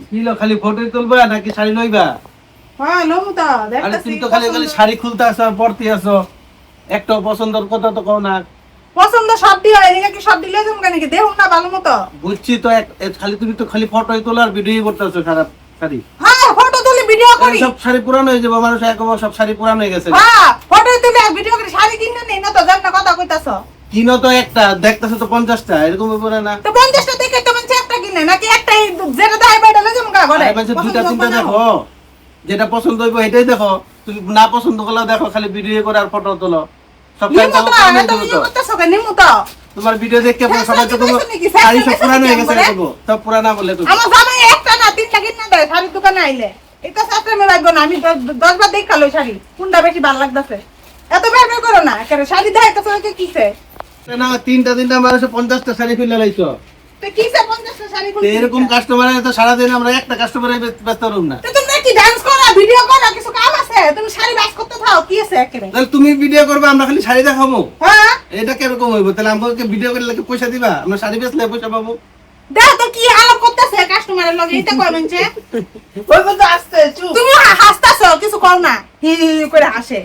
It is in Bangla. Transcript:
কিলো খালি ফটো তুলবা নাকি শাড়ি লইবা? হ্যাঁ লমু তো আরে দেখতাছি তুমি তো খালি খালি শাড়ি খুলতে আসো আর পরতে আসো, একটা পছন্দের কথা তো কও না। পছন্দ সব দিও এদিকে কি সব দিলে তুমি কেন কি দেখুন না ভালো মতো। বুঝছি তো খালি তুমি তো খালি ফটোই তোলা আর ভিডিওই করতেছো খারাপ শাড়ি। হ্যাঁ ফটো তুলি ভিডিও করি। সব শাড়ি পুরানো হয়ে যাবে, মানুষ একবার সব শাড়ি পুরানো হয়ে গেছে। হ্যাঁ ফটো তুলি আর ভিডিও করি, শাড়ি কিনে নেই না তো জান না কথা কইতাছো। কিনো তো একটা, দেখতেছো তো 50টা, এরকম ব্যাপারে না। তো 50টা দেখে তো মানে একটা কিনে নাকি একটাই যেটা দাই বাইটা লাগে মুকা ঘরে। আরে মানুষ দুইটা তিনটা দেখো, যেটা পছন্দ হইব এটাই দেখো। তুমি না পছন্দ করলে দেখো, খালি ভিডিও করে আর ফটো তোলো। সব টাইম নিমু তো না তো ভিডিও করতেছো কেন নিমু তো। তোমার ভিডিও দেখে পরে সবাই তো তোমার শাড়ি সব পুরানো হয়ে গেছে দেখো, সব পুরানা বলে তুমি। আমার জামাই একটা না তিনটা কিনে দেয় শাড়ি দোকানে আইলে। এটা সাথে মে লাগবে না, আমি 10 বার দেখা লই শাড়ি কোনটা বেশি ভালো লাগতেছে। এত বের বের করো না, কেন শাড়ি দেখাইতেছো কি কিসে? না তিনটা মানুষ 50টা শাড়ি ফেলে লাইছো। তো কিসে 50টা শাড়ি তো খুলতে? এরকম কাস্টমার তো সারাদিন আমরা একটা কাস্টমারে ব্যস্ত রুম না। তো তুমি কি ডান্স করো ভিডিও করো কিছু কাম আছে? তুমি শাড়ি বাস করতে থাও কি আছে একেবারে? তাহলে তুমি ভিডিও করবে, আমরা খালি শাড়ি দেখাবো? হ্যাঁ এটা কিরকম হইব? তাহলে আমাকে ভিডিও করলে কি পয়সা দিবা? আমরা শাড়ি বেচলে পয়সা পাবো? দেখ তো কি আলাপ করতেছে কাস্টমারের লগে, এটা কই মানছে? ওই বলতে আসতে চুপ। তুমি হাসতাছো কিছু কও না, হি হি করে হাসে।